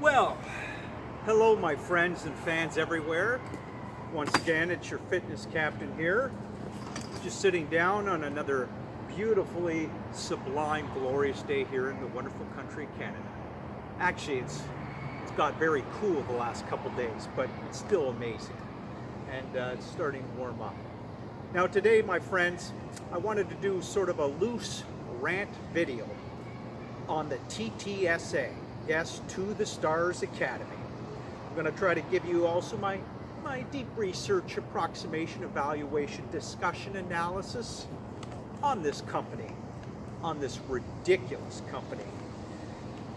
Well, hello my friends and fans everywhere. Once again, it's your fitness captain here, just sitting down on another beautifully sublime, glorious day here in the wonderful country of Canada. Actually, it's got very cool the last couple days, but it's still amazing, and it's starting to warm up. Now today, my friends, I wanted to do sort of a loose rant video on the TTA, yes, To the Stars Academy. I'm going to try to give you also my deep research, approximation, evaluation, discussion, analysis on this company, on this ridiculous company.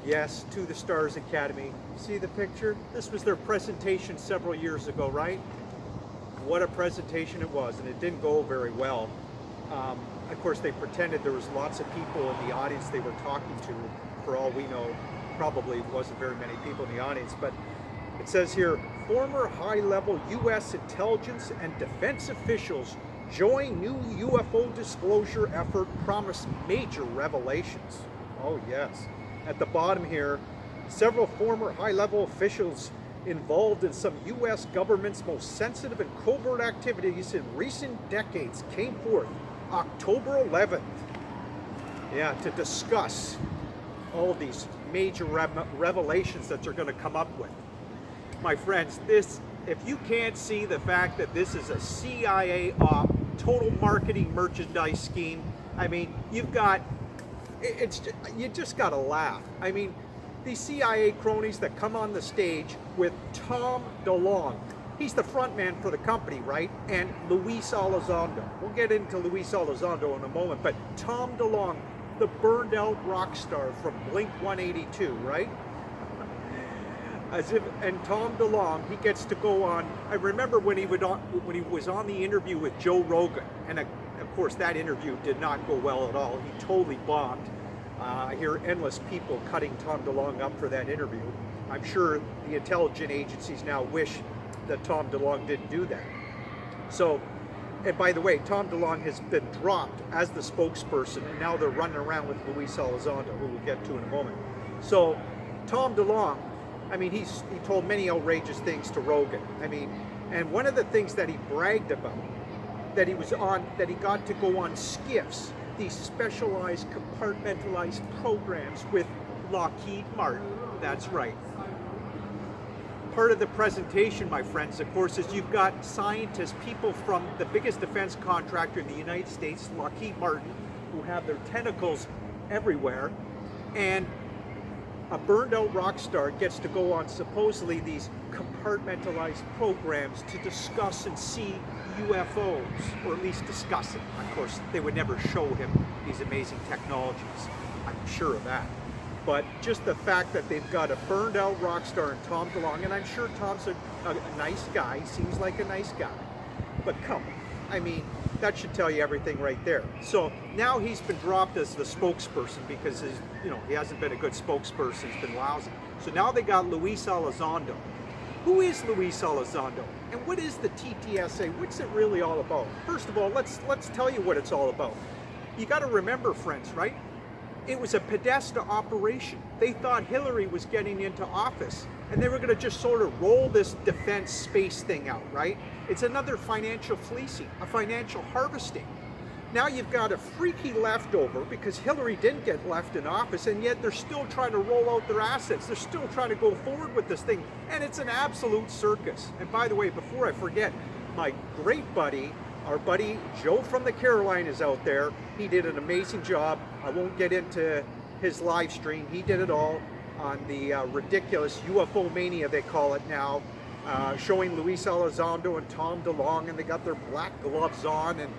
Yes, To the Stars Academy. See the picture? This was their presentation several years ago, right? What a presentation it was, and it didn't go very well. Of course, they pretended there was lots of people in the audience they were talking to. For all we know, probably wasn't very many people in the audience, but it says here, former high-level U.S. intelligence and defense officials join new UFO disclosure effort, promise major revelations. Oh yes. At the bottom here, several former high-level officials involved in some U.S. government's most sensitive and covert activities in recent decades came forth October 11th. Yeah, to discuss all these major revelations that they're going to come up with. My friends, if you can't see the fact that this is a CIA op, total marketing merchandise scheme, I mean, you just got to laugh. I mean, these CIA cronies that come on the stage with Tom DeLonge. He's the front man for the company, right? And Luis Elizondo. We'll get into Luis Elizondo in a moment, but Tom DeLonge, the burned out rock star from Blink-182, right? And Tom DeLonge, he gets to go on. I remember when he was on the interview with Joe Rogan, and of course that interview did not go well at all. He totally bombed. I hear endless people cutting Tom DeLonge up for that interview. I'm sure the intelligence agencies now wish that Tom DeLonge didn't do that. So, and by the way, Tom DeLonge has been dropped as the spokesperson, and now they're running around with Luis Elizondo, who we'll get to in a moment. So, Tom DeLonge, I mean, he told many outrageous things to Rogan. I mean, and one of the things that he bragged about, that he got to go on skiffs, these specialized compartmentalized programs with Lockheed Martin. That's right. Part of the presentation, my friends, of course, is you've got scientists, people from the biggest defense contractor in the United States, Lockheed Martin, who have their tentacles everywhere, and a burned out rock star gets to go on supposedly these compartmentalized programs to discuss and see UFOs, or at least discuss it. Of course, they would never show him these amazing technologies. I'm sure of that. But just the fact that they've got a burned out rock star in Tom DeLonge, and I'm sure Tom's a nice guy, seems like a nice guy. But come on, I mean, that should tell you everything right there. So now he's been dropped as the spokesperson because he hasn't been a good spokesperson, he's been lousy. So now they got Luis Elizondo. Who is Luis Elizondo? And what is the TTSA? What's it really all about? First of all, let's tell you what it's all about. You got to remember, friends, right? It was a Podesta operation. They thought Hillary was getting into office, and they were going to just sort of roll this defense space thing out, right? It's another financial fleecing, a financial harvesting. Now you've got a freaky leftover because Hillary didn't get left in office, and yet they're still trying to roll out their assets. They're still trying to go forward with this thing, and it's an absolute circus. And by the way, before I forget, my great buddy, our buddy Joe from the Carolinas out there, he did an amazing job. I won't get into his live stream. He did it all on the ridiculous UFO mania, they call it now, showing Luis Elizondo and Tom DeLonge, and they got their black gloves on, and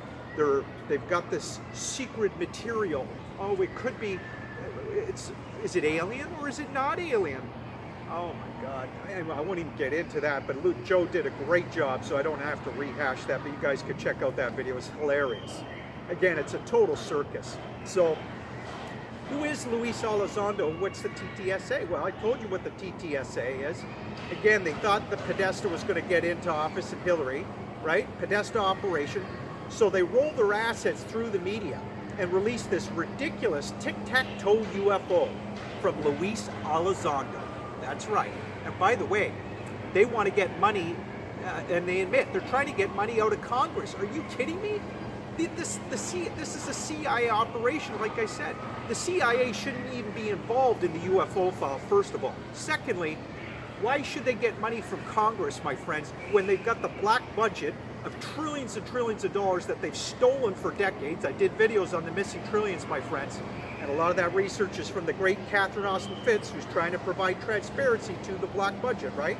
they've got this secret material. Oh, it could be, is it alien or is it not alien? Oh my God, I won't even get into that, but Joe did a great job, so I don't have to rehash that, but you guys could check out that video. It's hilarious. Again, it's a total circus. So, who is Luis Elizondo? What's the TTSA? Well, I told you what the TTSA is. Again, they thought the Podesta was going to get into office and Hillary, right? Podesta operation. So they rolled their assets through the media and released this ridiculous tic-tac-toe UFO from Luis Elizondo. That's right. And by the way, they want to get money, and they admit they're trying to get money out of Congress. Are you kidding me? This is a CIA operation, like I said. The CIA shouldn't even be involved in the UFO file, first of all. Secondly, why should they get money from Congress, my friends, when they've got the black budget of trillions and trillions of dollars that they've stolen for decades? I did videos on the missing trillions, my friends, and a lot of that research is from the great Catherine Austin Fitts, who's trying to provide transparency to the black budget, right?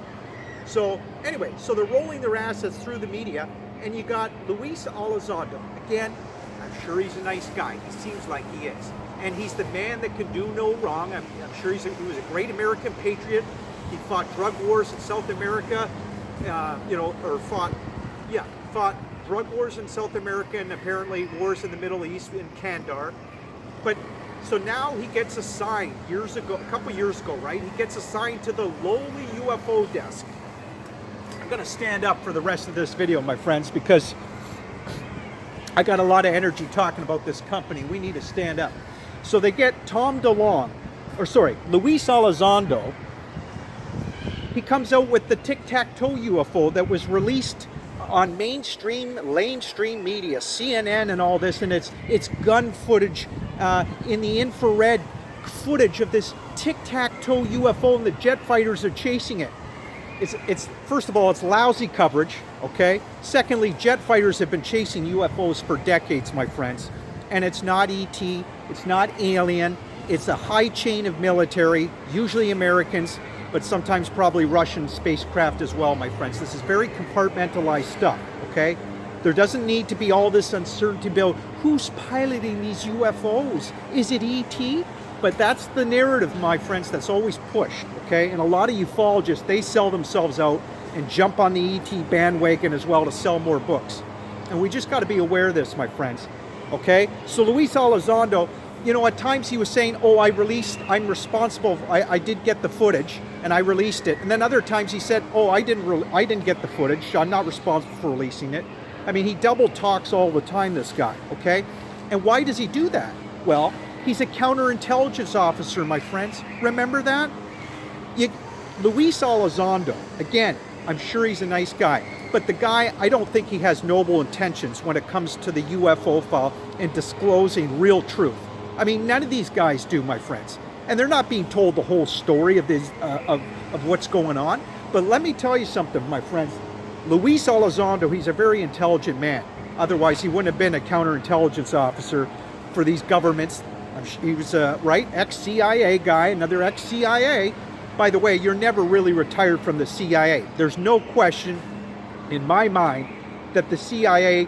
So anyway, so they're rolling their assets through the media, and you got Luis Elizondo. Again, I'm sure he's a nice guy. He seems like he is. And he's the man that can do no wrong. I'm sure he was a great American patriot. He fought drug wars in South America, fought drug wars in South America, and apparently wars in the Middle East in Kandahar. But so now he gets assigned a couple years ago, right? He gets assigned to the lowly UFO desk. I'm going to stand up for the rest of this video, my friends, because I got a lot of energy talking about this company. We need to stand up. So they get Luis Elizondo. He comes out with the tic-tac-toe UFO that was released on mainstream media, CNN and all this, and it's gun footage in the infrared footage of this tic-tac-toe UFO, and the jet fighters are chasing it. It's first of all, it's lousy coverage, okay? Secondly, jet fighters have been chasing UFOs for decades, my friends. And it's not ET, it's not alien, it's a high chain of military, usually Americans, but sometimes probably Russian spacecraft as well, my friends. This is very compartmentalized stuff, okay? There doesn't need to be all this uncertainty about who's piloting these UFOs. Is it ET? But that's the narrative, my friends, that's always pushed, okay? And a lot of ufologists, they sell themselves out and jump on the ET bandwagon as well to sell more books. And we just got to be aware of this, my friends, okay? So Luis Elizondo, at times he was saying, I'm responsible, I did get the footage and I released it. And then other times he said, I didn't get the footage, I'm not responsible for releasing it. I mean, he double talks all the time, this guy, okay? And why does he do that? Well, he's a counterintelligence officer, my friends. Remember that? Luis Elizondo, again, I'm sure he's a nice guy, but the guy, I don't think he has noble intentions when it comes to the UFO file and disclosing real truth. I mean, none of these guys do, my friends. And they're not being told the whole story of this, of what's going on. But let me tell you something, my friends. Luis Elizondo, he's a very intelligent man. Otherwise, he wouldn't have been a counterintelligence officer for these governments. He was a ex-CIA guy, another ex-CIA. By the way, you're never really retired from the CIA. There's no question in my mind that the CIA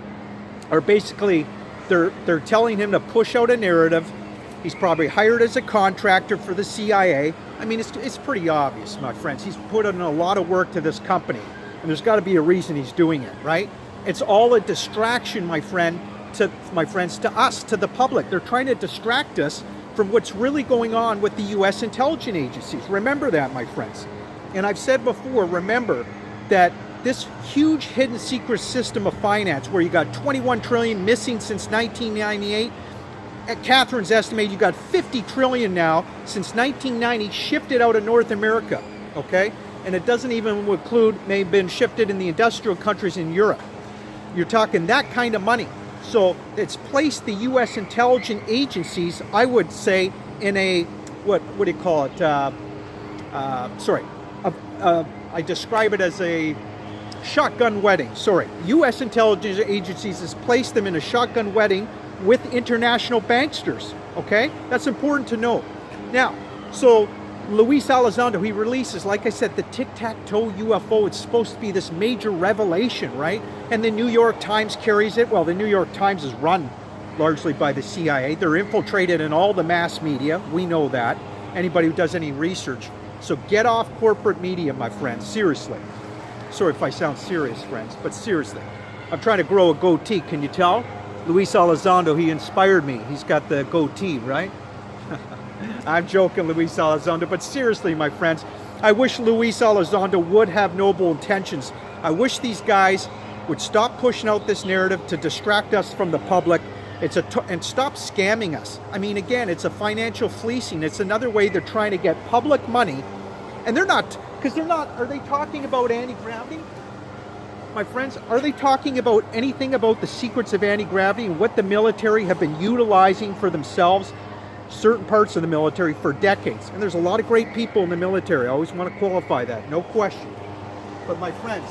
are basically, they're telling him to push out a narrative. He's probably hired as a contractor for the CIA. I mean, it's pretty obvious, my friends. He's put in a lot of work to this company, and there's got to be a reason he's doing it, right? It's all a distraction, my friends, to us, to the public. They're trying to distract us from what's really going on with the U.S. intelligence agencies. Remember that, my friends. And I've said before, remember that this huge hidden secret system of finance where you got 21 trillion missing since 1998, at Catherine's estimate, you got 50 trillion now since 1990 shifted out of North America, okay? And it doesn't even include, may have been shifted in the industrial countries in Europe. You're talking that kind of money. So it's placed the U.S. intelligence agencies, I would say, in a, what do you call it? I describe it as a shotgun wedding. U.S. intelligence agencies has placed them in a shotgun wedding with international banksters, okay? That's important to know. Now, so Luis Elizondo, he releases, like I said, the tic-tac-toe UFO. It's supposed to be this major revelation, right? And the New York Times carries it. Well, the New York Times is run largely by the CIA. They're infiltrated in all the mass media. We know that. Anybody who does any research. So get off corporate media, my friends, seriously. Sorry if I sound serious, friends, but seriously. I'm trying to grow a goatee, can you tell? Luis Elizondo, he inspired me. He's got the goatee, right? I'm joking, Luis Elizondo, but seriously, my friends, I wish Luis Elizondo would have noble intentions. I wish these guys would stop pushing out this narrative to distract us from the public. And stop scamming us. I mean, again, it's a financial fleecing. It's another way they're trying to get public money And they're not, because they're not, are they talking about anti-gravity? My friends, are they talking about anything about the secrets of anti-gravity and what the military have been utilizing for themselves, certain parts of the military, for decades? And there's a lot of great people in the military. I always want to qualify that, no question. But my friends,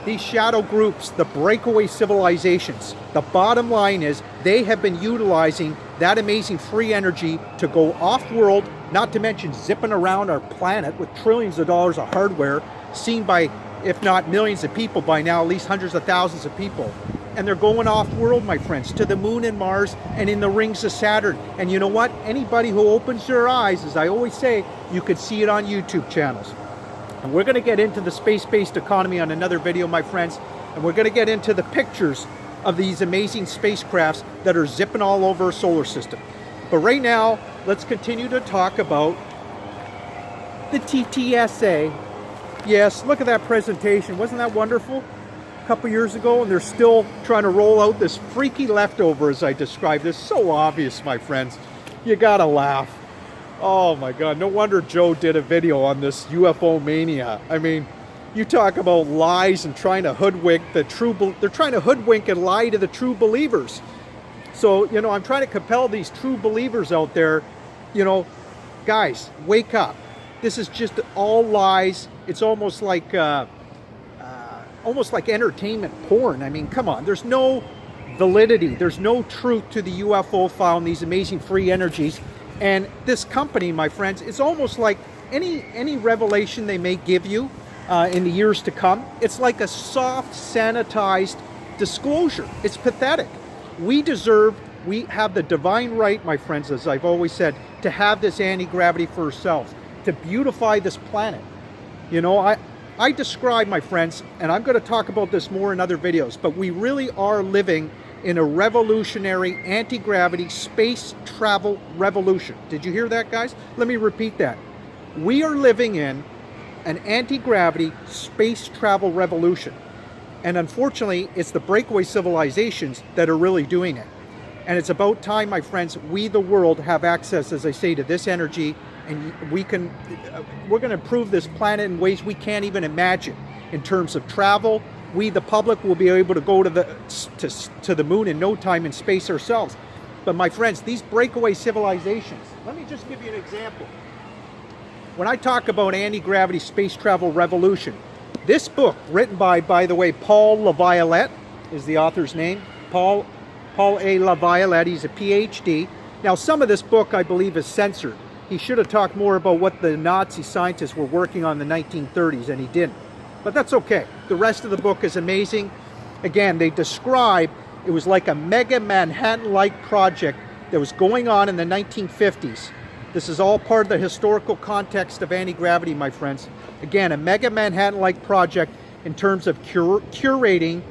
these shadow groups, the breakaway civilizations, the bottom line is they have been utilizing that amazing free energy to go off-world, not to mention zipping around our planet with trillions of dollars of hardware, seen by, if not millions of people by now, at least hundreds of thousands of people. And they're going off-world, my friends, to the moon and Mars and in the rings of Saturn. And you know what? Anybody who opens their eyes, as I always say, you could see it on YouTube channels. And we're going to get into the space-based economy on another video, my friends. And we're going to get into the pictures of these amazing spacecrafts that are zipping all over our solar system. But right now, let's continue to talk about the TTA. Yes, look at that presentation. Wasn't that wonderful? A couple years ago, and they're still trying to roll out this freaky leftover, as I described this. So obvious, my friends. You gotta laugh. Oh my God, no wonder Joe did a video on this UFO mania. I mean, you talk about lies and trying to hoodwink the they're trying to hoodwink and lie to the true believers. So, you know, I'm trying to compel these true believers out there, you know, guys, wake up. This is just all lies. It's almost like entertainment porn. I mean, come on, there's no validity. There's no truth to the UFO file and these amazing free energies. And this company, my friends, it's almost like any revelation they may give you in the years to come, it's like a soft, sanitized disclosure. It's pathetic. We have the divine right, my friends, as I've always said, to have this anti-gravity for ourselves, to beautify this planet. You know, I describe, my friends, and I'm going to talk about this more in other videos, but we really are living in a revolutionary anti-gravity space travel revolution. Did you hear that, guys? Let me repeat that. We are living in an anti-gravity space travel revolution. And unfortunately, it's the breakaway civilizations that are really doing it. And it's about time, my friends, we, the world, have access, as I say, to this energy, and we're going to improve this planet in ways we can't even imagine in terms of travel. We, the public, will be able to go to the moon in no time in space ourselves. But my friends, these breakaway civilizations, let me just give you an example. When I talk about anti-gravity space travel revolution, this book, written by the way, Paul LaViolette is the author's name. Paul A. LaViolette, he's a PhD. Now, some of this book, I believe, is censored. He should have talked more about what the Nazi scientists were working on in the 1930s, and he didn't. But that's okay. The rest of the book is amazing. Again, they describe it was like a mega Manhattan-like project that was going on in the 1950s. This is all part of the historical context of anti-gravity, my friends. Again, a mega Manhattan-like project in terms of curating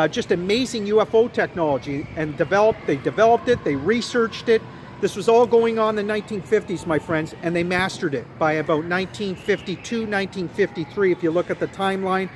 just amazing UFO technology, and they developed it, they researched it. This was all going on in the 1950s, my friends, and they mastered it by about 1952, 1953. If you look at the timeline,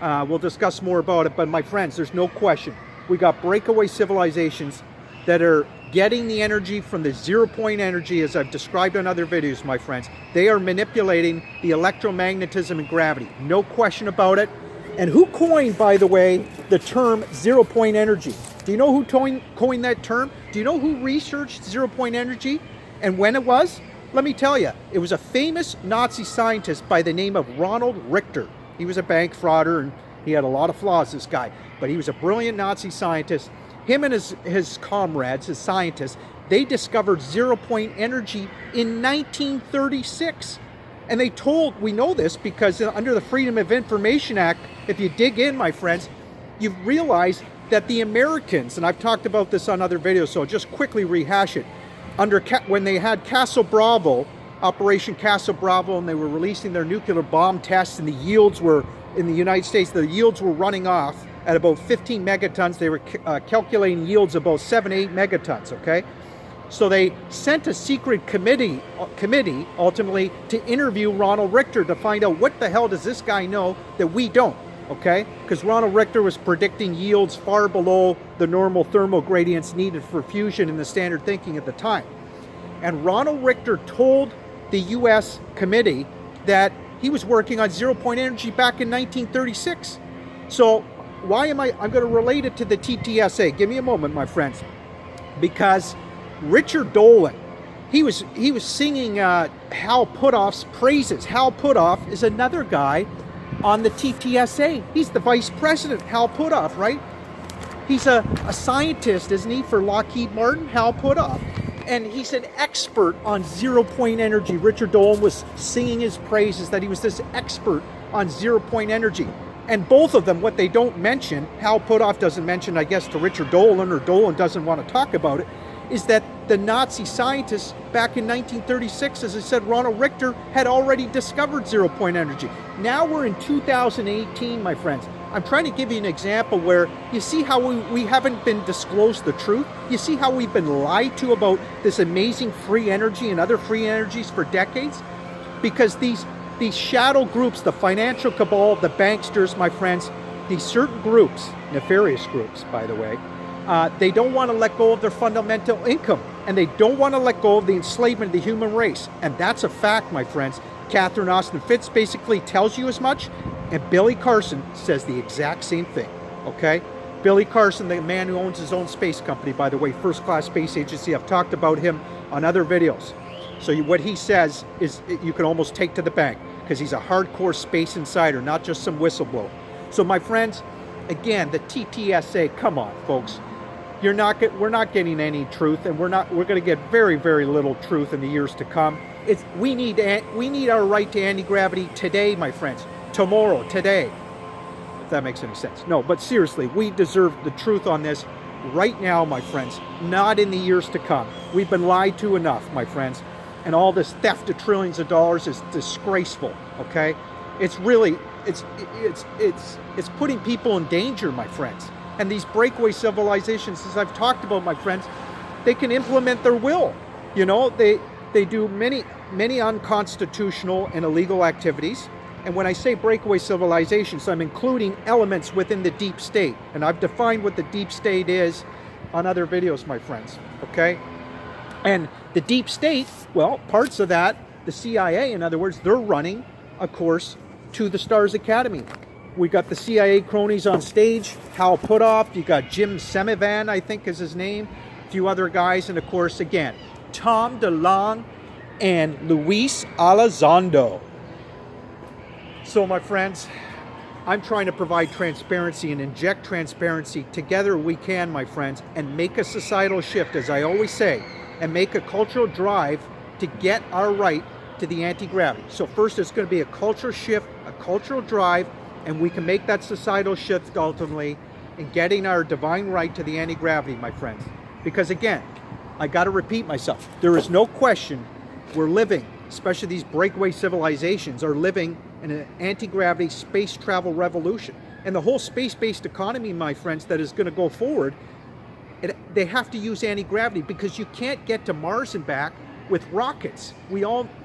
we'll discuss more about it. But my friends, there's no question. We got breakaway civilizations that are getting the energy from the zero-point energy, as I've described in other videos, my friends. They are manipulating the electromagnetism and gravity. No question about it. And who coined, by the way, the term zero-point energy? Do you know who coined that term? Do you know who researched zero-point energy and when it was? Let me tell you, it was a famous Nazi scientist by the name of Ronald Richter. He was a bank frauder, and he had a lot of flaws, this guy. But he was a brilliant Nazi scientist. Him and his comrades, his scientists, they discovered zero-point energy in 1936. And they told, we know this because under the Freedom of Information Act, if you dig in, my friends, you realize that the Americans, and I've talked about this on other videos, so I'll just quickly rehash it. When they had Castle Bravo, Operation Castle Bravo, and they were releasing their nuclear bomb tests, and the yields were, in the United States, the yields were running off at about 15 megatons. They were calculating yields about 7, 8 megatons, okay? So they sent a secret committee ultimately to interview Ronald Richter to find out what the hell does this guy know that we don't, okay? Because Ronald Richter was predicting yields far below the normal thermal gradients needed for fusion in the standard thinking at the time. And Ronald Richter told the U.S. committee that he was working on zero-point energy back in 1936. So why am I'm going to relate it to the TTSA. Give me a moment, my friends. Because Richard Dolan, he was singing Hal Puthoff's praises. Hal Puthoff is another guy on the TTSA. He's the vice president, Hal Puthoff, right? He's a scientist, isn't he, for Lockheed Martin, Hal Puthoff. And he's an expert on zero-point energy. Richard Dolan was singing his praises that he was this expert on zero-point energy. And both of them, what they don't mention, Hal Puthoff doesn't mention, I guess, to Richard Dolan, or Dolan doesn't want to talk about it, is that the Nazi scientists back in 1936, as I said, Ronald Richter, had already discovered zero-point energy. Now we're in 2018, my friends. I'm trying to give you an example where you see how we haven't been disclosed the truth. You see how we've been lied to about this amazing free energy and other free energies for decades? Because these shadow groups, the financial cabal, the banksters, my friends, these certain groups, nefarious groups, by the way, they don't want to let go of their fundamental income, and they don't want to let go of the enslavement of the human race. And that's a fact, my friends. Catherine Austin Fitts basically tells you as much, and Billy Carson says the exact same thing, okay? Billy Carson, the man who owns his own space company, by the way, First Class Space Agency. I've talked about him on other videos. So what he says is you can almost take to the bank, because he's a hardcore space insider, not just some whistleblower. So my friends, again, the TTSA, come on, folks. We're not getting any truth, and we're going to get very, very little truth in the years to come. We need our right to anti-gravity today, my friends. Tomorrow, today. If that makes any sense. No, but seriously, we deserve the truth on this right now, my friends, not in the years to come. We've been lied to enough, my friends. And all this theft of trillions of dollars is disgraceful, okay? It's really, it's putting people in danger, my friends. And these breakaway civilizations, as I've talked about, my friends, they can implement their will. You know, they do many unconstitutional and illegal activities. And when I say breakaway civilizations, I'm including elements within the deep state. And I've defined what the deep state is on other videos, my friends, okay? And the deep state, well, parts of that, the CIA, in other words, they're running a course to the Stars Academy. We got the CIA cronies on stage, Hal Puthoff, you got Jim Semivan, I think is his name, a few other guys, and of course, again, Tom DeLonge and Luis Elizondo. So my friends, I'm trying to provide transparency and inject transparency. Together we can, my friends, and make a societal shift, as I always say, and make a cultural drive to get our right to the anti-gravity. So first it's going to be a cultural shift, a cultural drive, and we can make that societal shift ultimately in getting our divine right to the anti-gravity, my friends. Because again, I got to repeat myself, there is no question we're living, especially these breakaway civilizations, are living in an anti-gravity space travel revolution. And the whole space-based economy, my friends, that is going to go forward, they have to use anti-gravity, because you can't get to Mars and back with rockets.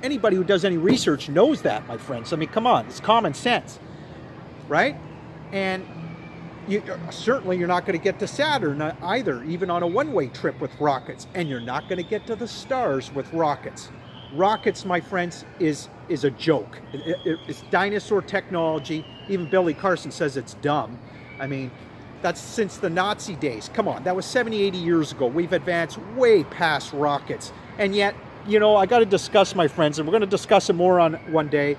Anybody who does any research knows that, my friends. I mean, come on, it's common sense, right? And certainly you're not going to get to Saturn either, even on a one-way trip with rockets. And you're not going to get to the stars with rockets. Rockets, my friends, is a joke. It's dinosaur technology. Even Billy Carson says it's dumb. I mean, that's since the Nazi days. Come on, that was 70, 80 years ago. We've advanced way past rockets. And yet, you know, I got to discuss, my friends, and we're going to discuss it more on one day.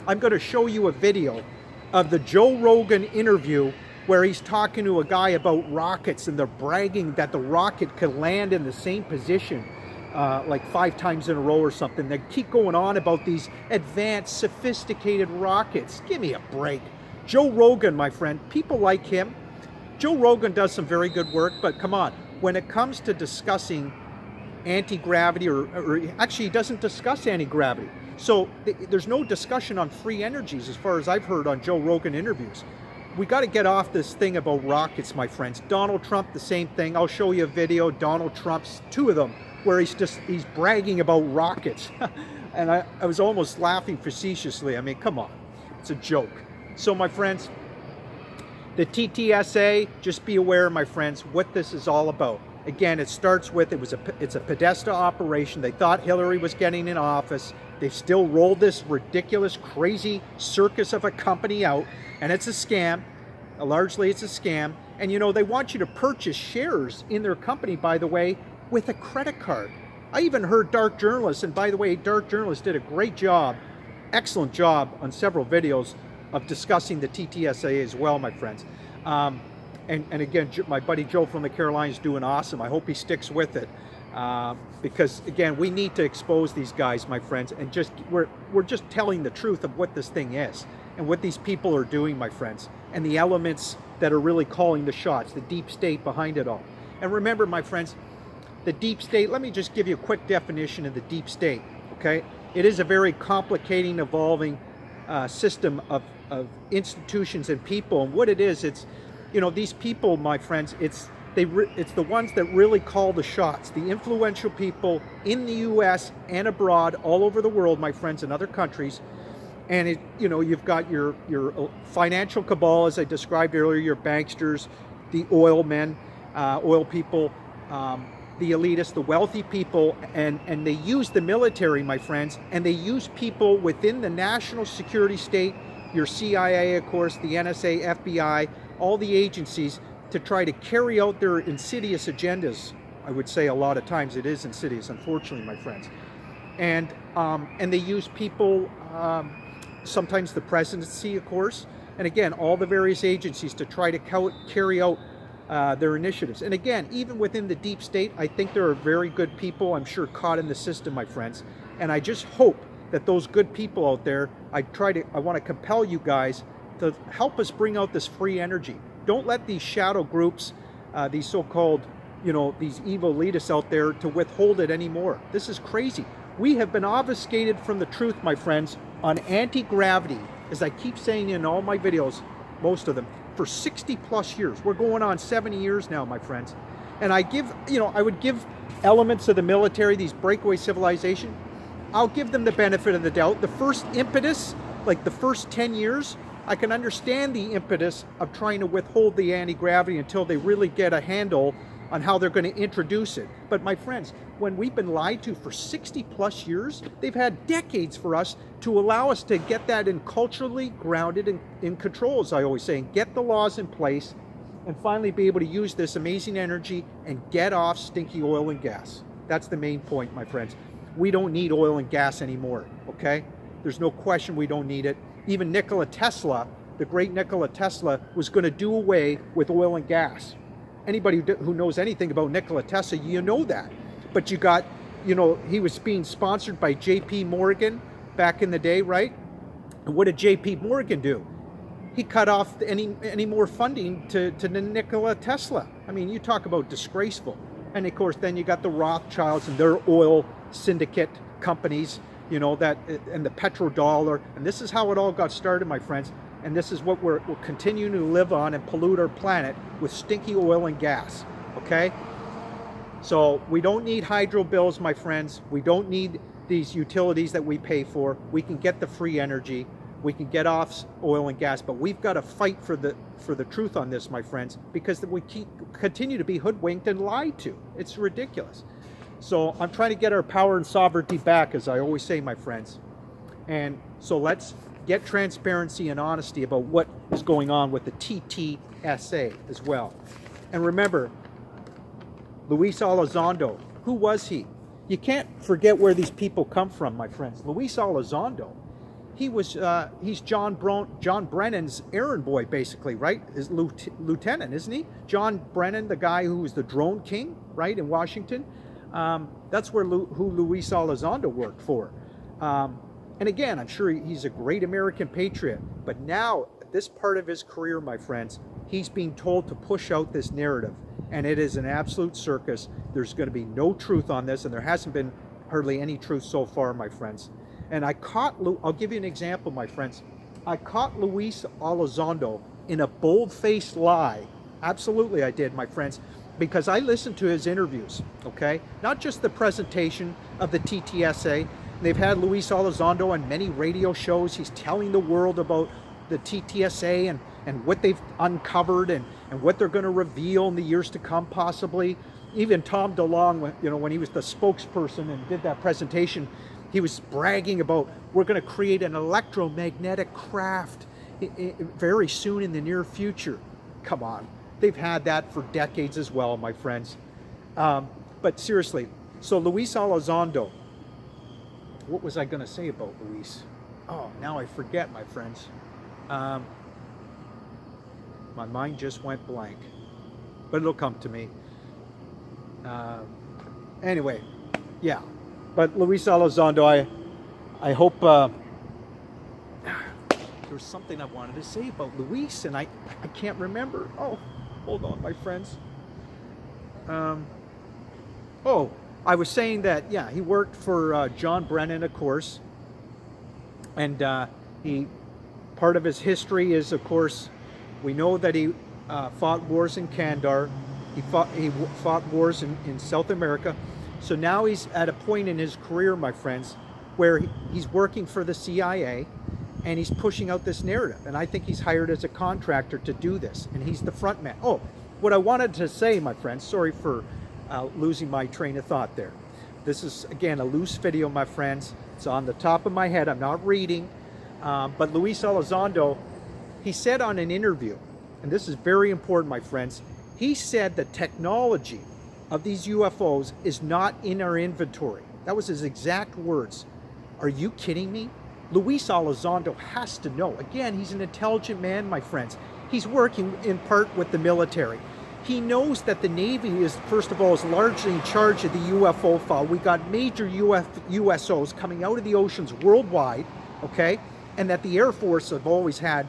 I'm going to show you a video of the Joe Rogan interview where he's talking to a guy about rockets, and they're bragging that the rocket could land in the same position like 5 times in a row or something. They keep going on about these advanced, sophisticated rockets. Give me a break. Joe Rogan, my friend, people like him. Joe Rogan does some very good work, but come on, when it comes to discussing anti-gravity, or actually he doesn't discuss anti-gravity. So there's no discussion on free energies as far as I've heard on Joe Rogan interviews. We got to get off this thing about rockets, my friends. Donald Trump, the same thing. I'll show you a video, Donald Trump's, 2 of them, where he's bragging about rockets. And I was almost laughing facetiously. I mean, come on, it's a joke. So my friends, the TTSA, just be aware, my friends, what this is all about. Again, it starts with, it's a Podesta operation. They thought Hillary was getting in office. They still roll this ridiculous, crazy circus of a company out, and it's a scam. Largely it's a scam. And you know, they want you to purchase shares in their company, by the way, with a credit card. I even heard Dark Journalists, and by the way, Dark Journalists did a great job, excellent job on several videos of discussing the TTA CIA as well, my friends. And again, my buddy Joe from the Carolinas is doing awesome. I hope he sticks with it. Because again, we need to expose these guys, my friends, and we're just telling the truth of what this thing is and what these people are doing, my friends, and the elements that are really calling the shots, the deep state behind it all. And remember, my friends, the deep state, let me just give you a quick definition of the deep state, okay? It is a very complicating, evolving system of institutions and people. And what it is, it's, you know, these people, my friends, it's the ones that really call the shots, the influential people in the U.S. and abroad, all over the world, my friends, in other countries. And it, you know, you've got your financial cabal, as I described earlier, your banksters, the oil men, oil people, the elitists, the wealthy people, and they use the military, my friends, and they use people within the national security state, your CIA, of course, the NSA, FBI, all the agencies, to try to carry out their insidious agendas. I would say a lot of times it is insidious, unfortunately, my friends. And they use people, sometimes the presidency, of course, and again, all the various agencies to try to carry out their initiatives. And again, even within the deep state, I think there are very good people, I'm sure, caught in the system, my friends. And I just hope that those good people out there, I want to compel you guys to help us bring out this free energy. Don't let these shadow groups, these so-called, you know, these evil elitists out there to withhold it anymore. This is crazy. We have been obfuscated from the truth, my friends, on anti-gravity, as I keep saying in all my videos, most of them, for 60 plus years. We're going on 70 years now, my friends. And I would give elements of the military, these breakaway civilization, I'll give them the benefit of the doubt. The first impetus, like the first 10 years, I can understand the impetus of trying to withhold the anti-gravity until they really get a handle on how they're going to introduce it. But my friends, when we've been lied to for 60 plus years, they've had decades for us to allow us to get that in culturally grounded in control, as I always say, and get the laws in place and finally be able to use this amazing energy and get off stinky oil and gas. That's the main point, my friends. We don't need oil and gas anymore, okay? There's no question we don't need it. Even Nikola Tesla, the great Nikola Tesla, was going to do away with oil and gas. Anybody who knows anything about Nikola Tesla, you know that. But you got, you know, he was being sponsored by J.P. Morgan back in the day, right? And what did J.P. Morgan do? He cut off any more funding to Nikola Tesla. I mean, you talk about disgraceful. And of course, then you got the Rothschilds and their oil syndicate companies, you know, that, and the petrodollar. And this is how it all got started, my friends. And this is what we're continuing to live on and pollute our planet with stinky oil and gas, okay? So we don't need hydro bills, my friends. We don't need these utilities that we pay for. We can get the free energy. We can get off oil and gas, but we've got to fight for the truth on this, my friends, because we continue to be hoodwinked and lied to. It's ridiculous. So I'm trying to get our power and sovereignty back, as I always say, my friends. And so let's get transparency and honesty about what is going on with the TTA as well. And remember, Luis Elizondo, who was he? You can't forget where these people come from, my friends. Luis Elizondo, he's John Brennan's errand boy, basically, right? His lieutenant, isn't he? John Brennan, the guy who was the drone king, right, in Washington. That's who Luis Elizondo worked for. And again, I'm sure he's a great American patriot. But now, at this part of his career, my friends, he's being told to push out this narrative. And it is an absolute circus. There's going to be no truth on this, and there hasn't been hardly any truth so far, my friends. And I'll give you an example, my friends. I caught Luis Elizondo in a bold-faced lie. Absolutely I did, my friends, because I listened to his interviews, okay? Not just the presentation of the TTSA. They've had Luis Elizondo on many radio shows. He's telling the world about the TTSA and what they've uncovered and what they're going to reveal in the years to come, possibly. Even Tom DeLonge, you know, when he was the spokesperson and did that presentation, He was bragging about, we're going to create an electromagnetic craft very soon in the near future. Come on. They've had that for decades as well, my friends. But seriously, so Luis Elizondo, what was I going to say about Luis? Oh, now I forget, my friends. My mind just went blank, but it'll come to me. Anyway, yeah. But Luis Elizondo, I hope there was something I wanted to say about Luis, and I can't remember. Oh, hold on, my friends. Oh, I was saying that, yeah, he worked for John Brennan, of course, and part of his history is, of course, we know that he fought wars in Kandahar. He fought wars in South America. So now he's at a point in his career, my friends, where he's working for the CIA, and he's pushing out this narrative. And I think he's hired as a contractor to do this, and he's the front man. Oh, what I wanted to say, my friends, sorry for losing my train of thought there. This is, again, a loose video, my friends. It's on the top of my head. I'm not reading. But Luis Elizondo, he said on an interview, and this is very important, my friends, he said the technology of these UFOs is not in our inventory. That was his exact words. Are you kidding me? Luis Elizondo has to know. Again, he's an intelligent man, my friends. He's working in part with the military. He knows that the Navy is, first of all, is largely in charge of the UFO file. We got major USOs coming out of the oceans worldwide, okay? And that the Air Force have always had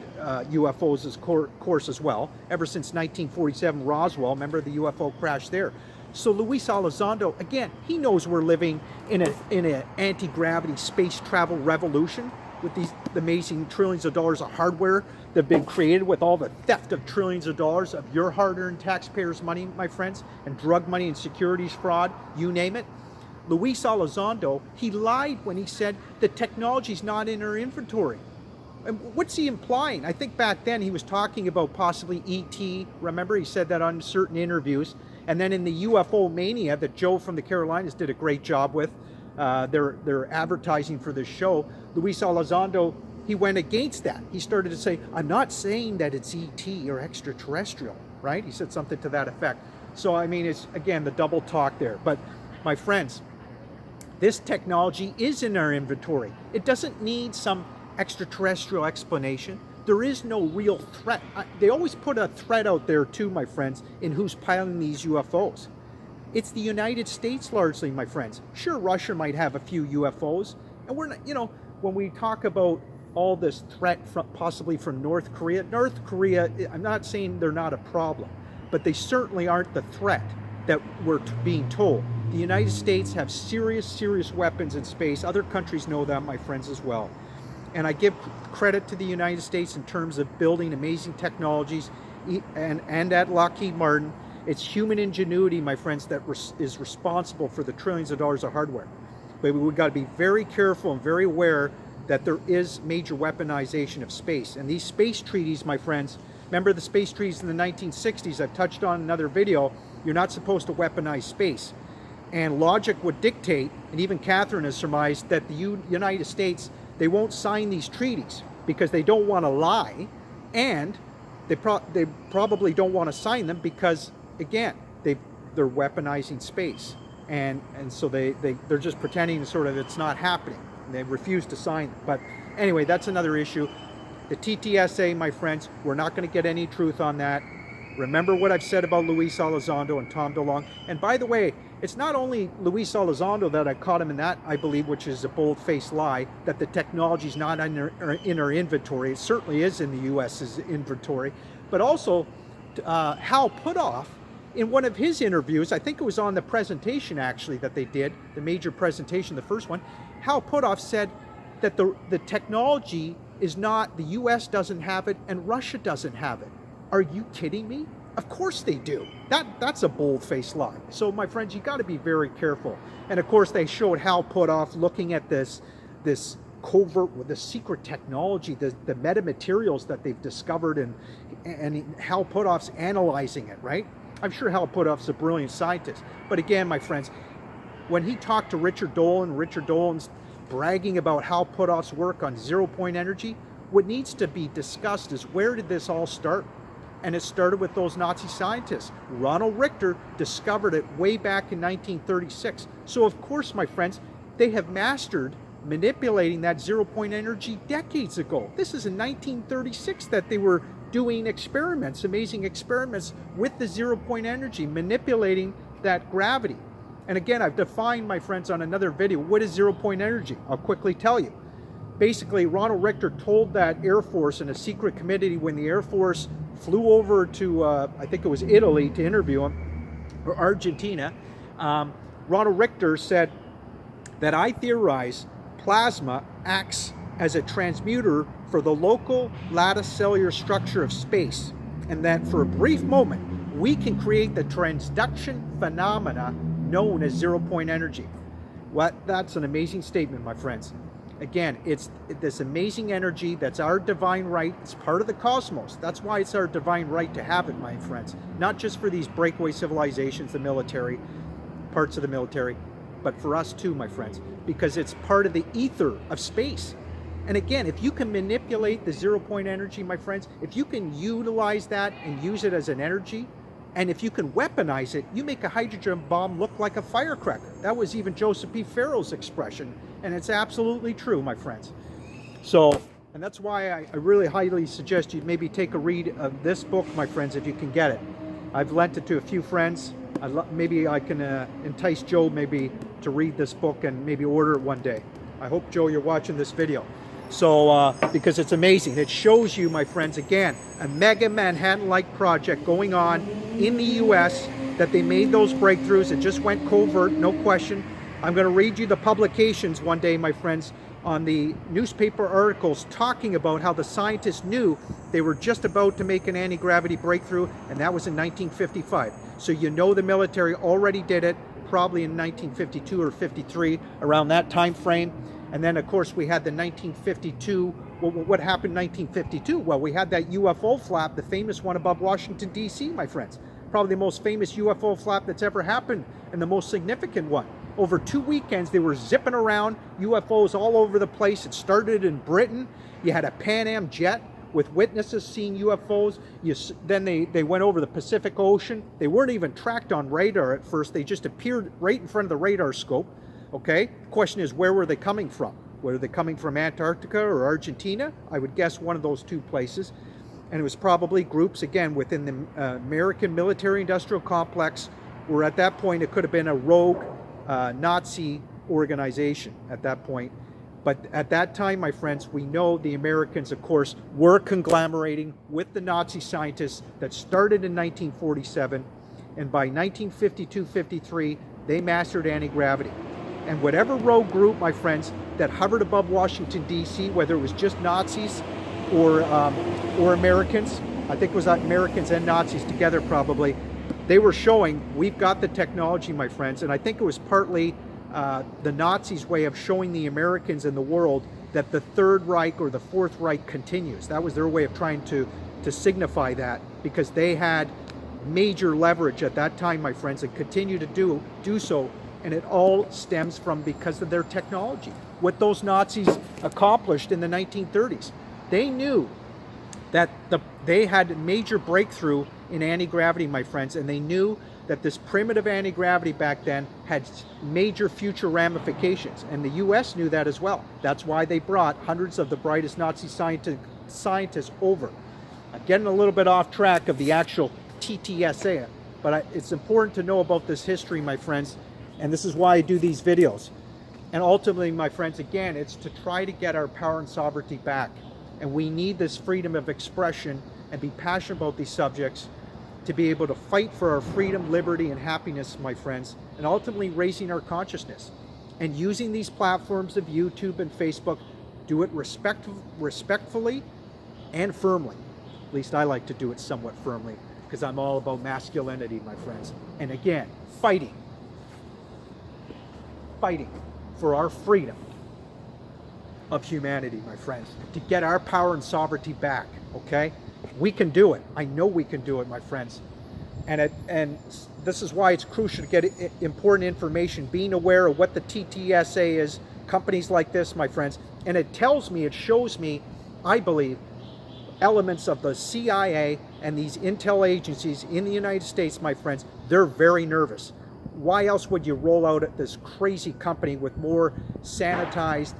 UFOs as course as well, ever since 1947 Roswell. Remember the UFO crash there? So Luis Elizondo, again, he knows we're living in an anti-gravity space travel revolution with these amazing trillions of dollars of hardware that have been created with all the theft of trillions of dollars of your hard-earned taxpayers' money, my friends, and drug money and securities fraud, you name it. Luis Elizondo, he lied when he said the technology's not in our inventory. And what's he implying? I think back then he was talking about possibly ET. Remember, he said that on certain interviews. And then in the UFO Mania that Joe from the Carolinas did a great job with, their advertising for this show, Luis Elizondo, he went against that. He started to say, I'm not saying that it's ET or extraterrestrial, right? He said something to that effect. So, I mean, it's, again, the double talk there. But, my friends, this technology is in our inventory. It doesn't need some extraterrestrial explanation. There is no real threat. They always put a threat out there too, my friends, in who's piloting these UFOs. It's the United States largely, my friends. Sure, Russia might have a few UFOs. And we're not, you know, when we talk about all this threat from, possibly from North Korea, I'm not saying they're not a problem, but they certainly aren't the threat that we're being told. The United States have serious weapons in space. Other countries know that, my friends, as well. And I give credit to the United States in terms of building amazing technologies, and at Lockheed Martin, it's human ingenuity, my friends, that is responsible for the trillions of dollars of hardware. But we've got to be very careful and very aware that there is major weaponization of space. And these space treaties, my friends, remember the space treaties in the 1960s, I've touched on in another video, you're not supposed to weaponize space. And logic would dictate, and even Catherine has surmised, that the United States, they won't sign these treaties because they don't want to lie, and they probably don't want to sign them because, again, they're weaponizing space, and so they're just pretending sort of it's not happening. And they refuse to sign them. But anyway, that's another issue. The TTSA, my friends, we're not going to get any truth on that. Remember what I've said about Luis Elizondo and Tom DeLonge. And by the way, it's not only Luis Elizondo that I caught him in that, I believe, which is a bold-faced lie, that the technology is not in our inventory. It certainly is in the U.S.'s inventory. But also, Hal Puthoff, in one of his interviews, I think it was on the presentation, actually, that they did, the major presentation, the first one, Hal Puthoff said that the technology is not, the U.S. doesn't have it, and Russia doesn't have it. Are you kidding me? Of course they do. That's a bold-faced lie. So, my friends, you got to be very careful. And of course, they showed Hal Puthoff looking at this covert, with the secret technology, the metamaterials that they've discovered, and Hal Puthoff's analyzing it, right? I'm sure Hal Puthoff's a brilliant scientist. But again, my friends, when he talked to Richard Dolan bragging about how put-offs work on zero-point energy. What needs to be discussed is, where did this all start? And it started with those Nazi scientists. Ronald Richter discovered it way back in 1936. So of course, my friends, they have mastered manipulating that zero-point energy decades ago. This is in 1936 that they were doing experiments, amazing experiments with the zero-point energy, manipulating that gravity. And again, I've defined, my friends, on another video, what is zero-point energy? I'll quickly tell you. Basically, Ronald Richter told that Air Force in a secret committee when the Air Force flew over to, I think it was Italy, to interview him, or Argentina. Ronald Richter said that I theorize plasma acts as a transmuter for the local lattice cellular structure of space, and that for a brief moment, we can create the transduction phenomena known as zero-point energy. Well, that's an amazing statement, my friends. Again, it's this amazing energy that's our divine right. It's part of the cosmos. That's why it's our divine right to have it, my friends. Not just for these breakaway civilizations, the military, parts of the military, but for us too, my friends, because it's part of the ether of space. And again, if you can manipulate the zero-point energy, my friends, if you can utilize that and use it as an energy, and if you can weaponize it, you make a hydrogen bomb look like a firecracker. That was even Joseph P. Farrell's expression, and it's absolutely true, my friends. So, and that's why I really highly suggest you maybe take a read of this book, my friends, if you can get it. I've lent it to a few friends. Maybe I can entice Joe maybe to read this book and maybe order it one day. I hope, Joe, you're watching this video. So, because it's amazing. It shows you, my friends, again, a mega Manhattan-like project going on in the US, that they made those breakthroughs. It just went covert, no question. I'm going to read you the publications one day, my friends, on the newspaper articles talking about how the scientists knew they were just about to make an anti-gravity breakthrough, and that was in 1955. So you know the military already did it, probably in 1952 or 53, around that time frame. And then, of course, we had the 1952, what happened in 1952? Well, we had that UFO flap, the famous one above Washington, D.C., my friends. Probably the most famous UFO flap that's ever happened, and the most significant one. Over 2 weekends, they were zipping around, UFOs all over the place. It started in Britain. You had a Pan Am jet with witnesses seeing UFOs. Then they went over the Pacific Ocean. They weren't even tracked on radar at first. They just appeared right in front of the radar scope. Okay, question is, where were they coming from? Were they coming from Antarctica or Argentina? I would guess one of those two places. And it was probably groups, again, within the American military-industrial complex, where at that point it could have been a rogue Nazi organization at that point. But at that time, my friends, we know the Americans, of course, were conglomerating with the Nazi scientists that started in 1947. And by 1952-53, they mastered anti-gravity. And whatever rogue group, my friends, that hovered above Washington, D.C., whether it was just Nazis or Americans, I think it was Americans and Nazis together probably, they were showing, we've got the technology, my friends. And I think it was partly the Nazis' way of showing the Americans and the world that the Third Reich or the Fourth Reich continues. That was their way of trying to signify that, because they had major leverage at that time, my friends, and continue to do so. And it all stems from because of their technology. What those Nazis accomplished in the 1930s. They knew that they had a major breakthrough in anti-gravity, my friends, and they knew that this primitive anti-gravity back then had major future ramifications. And the US knew that as well. That's why they brought hundreds of the brightest Nazi scientists over. I'm getting a little bit off track of the actual TTA CIA, but it's important to know about this history, my friends. And this is why I do these videos. And ultimately, my friends, again, it's to try to get our power and sovereignty back. And we need this freedom of expression and be passionate about these subjects to be able to fight for our freedom, liberty, and happiness, my friends, and ultimately raising our consciousness. And using these platforms of YouTube and Facebook, do it respectfully and firmly. At least I like to do it somewhat firmly, because I'm all about masculinity, my friends. And again, fighting for our freedom of humanity, my friends, to get our power and sovereignty back, okay? We can do it. I know we can do it, my friends. And this is why it's crucial to get important information, being aware of what the TTA is companies like this, my friends, and it tells me, it shows me, I believe, elements of the CIA and these intel agencies in the United States, my friends, they're very nervous. Why else would you roll out this crazy company with more sanitized,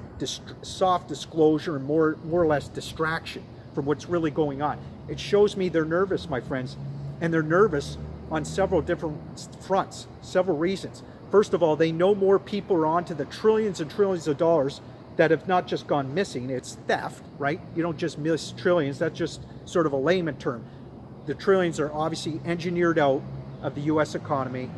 soft disclosure and more or less distraction from what's really going on? It shows me they're nervous, my friends, and they're nervous on several different fronts, several reasons. First of all, they know more people are onto the trillions and trillions of dollars that have not just gone missing, it's theft, right? You don't just miss trillions, that's just sort of a layman term. The trillions are obviously engineered out of the US economy.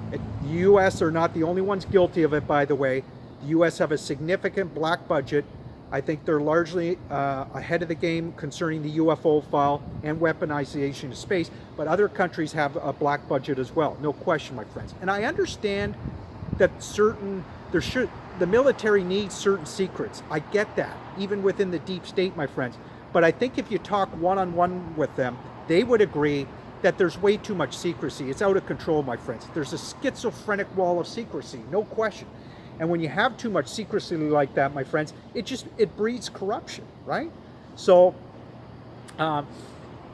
The US are not the only ones guilty of it, by the way. The US have a significant black budget. I think they're largely ahead of the game concerning the UFO file and weaponization of space, but other countries have a black budget as well, no question, my friends. And I understand that the military needs certain secrets. I get that, even within the deep state, my friends. But I think if you talk one-on-one with them, they would agree that there's way too much secrecy. It's out of control, my friends. There's a schizophrenic wall of secrecy, no question. And when you have too much secrecy like that, my friends, it breeds corruption, right? So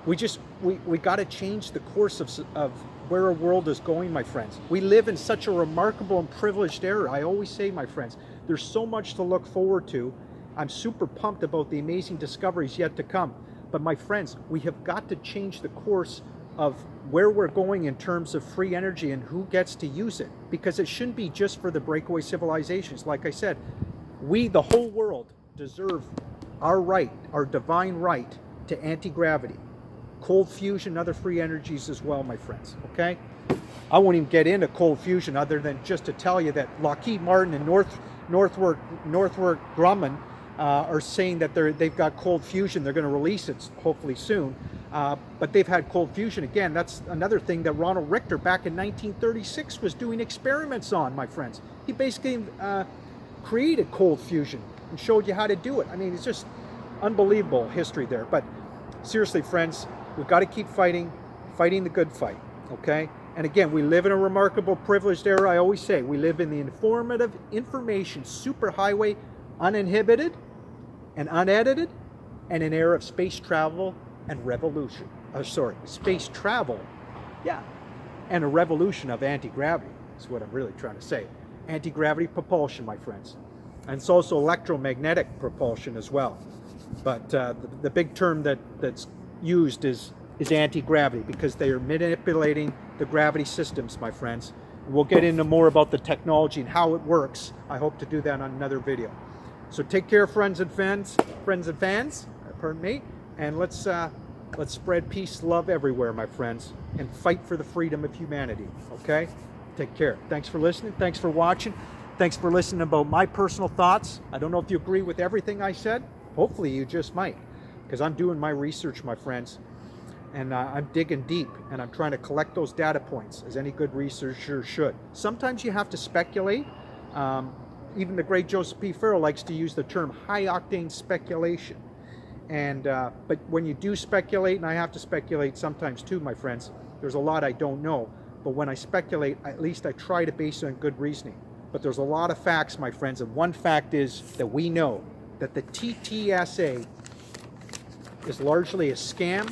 we got to change the course of where our world is going, my friends. We live in such a remarkable and privileged era. I always say, my friends, there's so much to look forward to. I'm super pumped about the amazing discoveries yet to come. But my friends, we have got to change the course of where we're going in terms of free energy and who gets to use it, because it shouldn't be just for the breakaway civilizations. Like I said, we, the whole world, deserve our right, our divine right to anti-gravity, cold fusion, other free energies as well, my friends, okay? I won't even get into cold fusion other than just to tell you that Lockheed Martin and Northrop Grumman are saying that they've got cold fusion. They're going to release it hopefully soon. But they've had cold fusion again. That's another thing that Ronald Richter back in 1936 was doing experiments on, my friends. He basically created cold fusion and showed you how to do it. I mean, it's just unbelievable history there. But seriously, friends, we've got to keep fighting the good fight, okay? And again, we live in a remarkable, privileged era. I always say we live in the informative information superhighway, uninhibited and unedited, and an era of space travel and revolution. Space travel, yeah, and a revolution of anti-gravity is what I'm really trying to say. Anti-gravity propulsion, my friends. And it's also electromagnetic propulsion as well. But the big term that's used is anti-gravity, because they are manipulating the gravity systems, my friends. We'll get into more about the technology and how it works. I hope to do that on another video. So take care, friends and fans, pardon me, and let's spread peace, love everywhere, my friends, and fight for the freedom of humanity, okay? Take care. Thanks for listening. Thanks for watching. Thanks for listening about my personal thoughts. I don't know if you agree with everything I said. Hopefully you just might, because I'm doing my research, my friends, and I'm digging deep, and I'm trying to collect those data points, as any good researcher should. Sometimes you have to speculate. Even the great Joseph P. Farrell likes to use the term high-octane speculation. And but when you do speculate, and I have to speculate sometimes too, my friends, there's a lot I don't know. But when I speculate, at least I try to base it on good reasoning. But there's a lot of facts, my friends, and one fact is that we know that the TTA is largely a scam.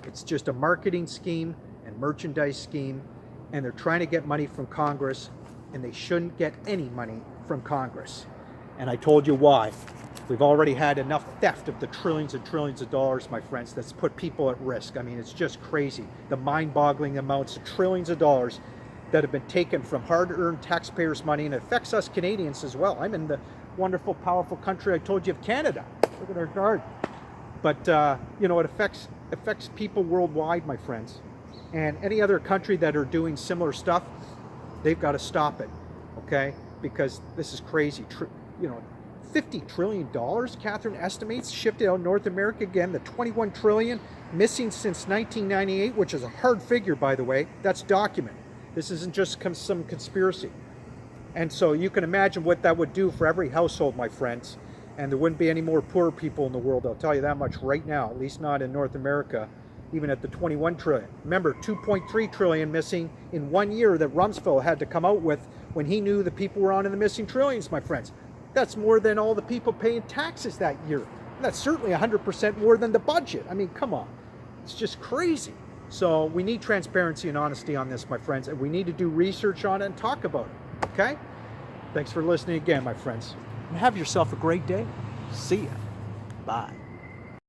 It's just a marketing scheme and merchandise scheme, and they're trying to get money from Congress, and they shouldn't get any money from Congress. And I told you why. We've already had enough theft of the trillions and trillions of dollars, my friends, that's put people at risk. I mean, it's just crazy. The mind-boggling amounts of trillions of dollars that have been taken from hard-earned taxpayers' money, and it affects us Canadians as well. I'm in the wonderful, powerful country I told you of, Canada. Look at our garden. But, you know, it affects people worldwide, my friends. And any other country that are doing similar stuff, they've got to stop it, okay? Because this is crazy. You know, $50 trillion, Catherine estimates, shifted out North America again. The $21 trillion missing since 1998, which is a hard figure, by the way. That's documented. This isn't just some conspiracy. And so you can imagine what that would do for every household, my friends. And there wouldn't be any more poor people in the world, I'll tell you that much right now, at least not in North America, even at the 21 trillion. Remember, 2.3 trillion missing in 1 year that Rumsfeld had to come out with when he knew the people were on in the missing trillions, my friends. That's more than all the people paying taxes that year. That's certainly 100% more than the budget. I mean, come on. It's just crazy. So we need transparency and honesty on this, my friends, and we need to do research on it and talk about it, okay? Thanks for listening again, my friends. And have yourself a great day. See ya. Bye.